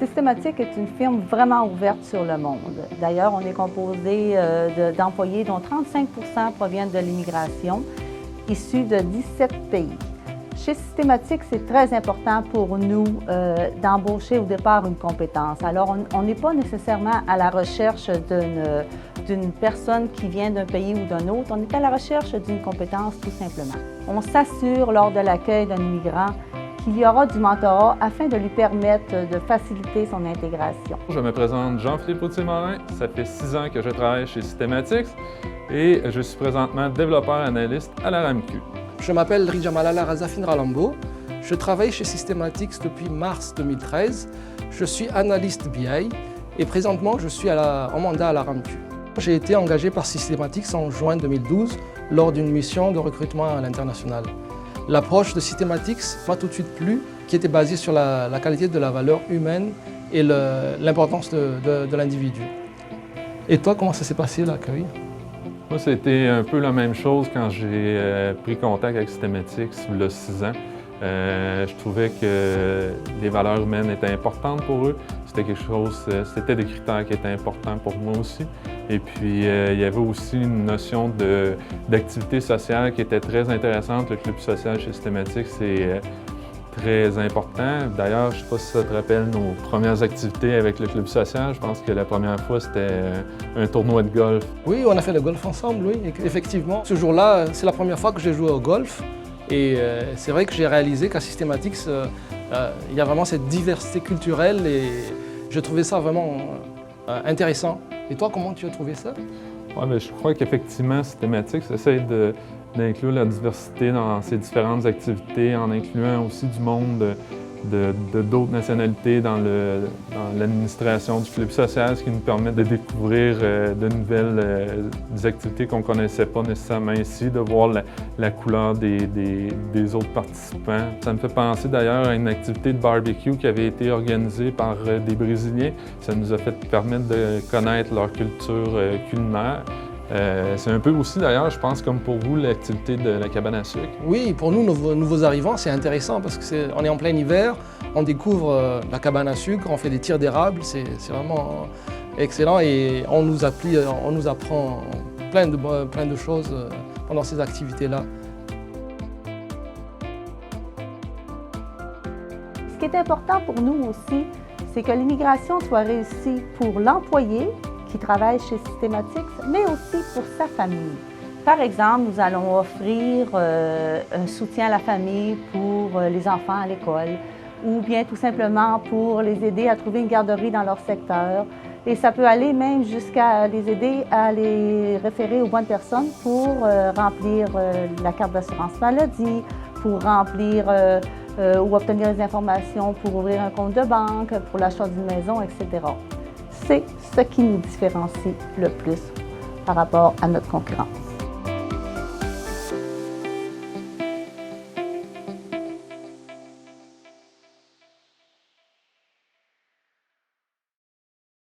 Systématique est une firme vraiment ouverte sur le monde. D'ailleurs, on est composé d'employés dont 35 % proviennent de l'immigration, issus de 17 pays. Chez Systématique, c'est très important pour nous d'embaucher au départ une compétence. Alors, on n'est pas nécessairement à la recherche d'une personne qui vient d'un pays ou d'un autre. On est à la recherche d'une compétence tout simplement. On s'assure lors de l'accueil d'un immigrant qu'il y aura du mentorat afin de lui permettre de faciliter son intégration. Je me présente Jean-Philippe Routier-Morin. Ça fait 6 ans que je travaille chez Systématique et je suis présentement développeur analyste à la RAMQ. Je m'appelle Rijamalala Razafin Ralambo. Je travaille chez Systématique depuis mars 2013. Je suis analyste BI et présentement je suis en mandat à la RAMQ. J'ai été engagé par Systématique en juin 2012 lors d'une mission de recrutement à l'international. L'approche de Systématique m'a tout de suite plu, qui était basée sur la qualité de la valeur humaine et l'importance de l'individu. Et toi, comment ça s'est passé l'accueil? Moi, c'était un peu la même chose quand j'ai pris contact avec Systématique il y a 6 ans. Je trouvais que les valeurs humaines étaient importantes pour eux. C'était des critères qui étaient importants pour moi aussi. Et puis, il y avait aussi une notion d'activité sociale qui était très intéressante. Le club social chez Systématique, c'est très important. D'ailleurs, je ne sais pas si ça te rappelle nos premières activités avec le club social. Je pense que la première fois, c'était un tournoi de golf. Oui, on a fait le golf ensemble, oui, effectivement. Ce jour-là, c'est la première fois que j'ai joué au golf. Et c'est vrai que j'ai réalisé qu'à Systématique, il y a vraiment cette diversité culturelle et je trouvais ça vraiment intéressant. Et toi, comment tu as trouvé ça? Ouais, mais je crois qu'effectivement, Systématique essaie d'inclure la diversité dans ses différentes activités, en incluant aussi du monde d'autres nationalités dans l'administration du club social, ce qui nous permet de découvrir de nouvelles activités qu'on ne connaissait pas nécessairement ici, de voir la couleur des autres participants. Ça me fait penser d'ailleurs à une activité de barbecue qui avait été organisée par des Brésiliens. Ça nous a permettre de connaître leur culture culinaire. C'est un peu aussi, d'ailleurs, je pense, comme pour vous, l'activité de la cabane à sucre. Oui, pour nous, nouveaux arrivants, c'est intéressant parce qu'on est en plein hiver, on découvre la cabane à sucre, on fait des tirs d'érable, c'est vraiment excellent et on nous apprend plein de choses pendant ces activités-là. Ce qui est important pour nous aussi, c'est que l'immigration soit réussie pour l'employé qui travaille chez Systématique, mais aussi pour sa famille. Par exemple, nous allons offrir un soutien à la famille pour les enfants à l'école ou bien tout simplement pour les aider à trouver une garderie dans leur secteur. Et ça peut aller même jusqu'à les aider à les référer aux bonnes personnes pour remplir la carte d'assurance maladie, pour remplir ou obtenir des informations pour ouvrir un compte de banque, pour l'achat d'une maison, etc. C'est ce qui nous différencie le plus par rapport à notre concurrence.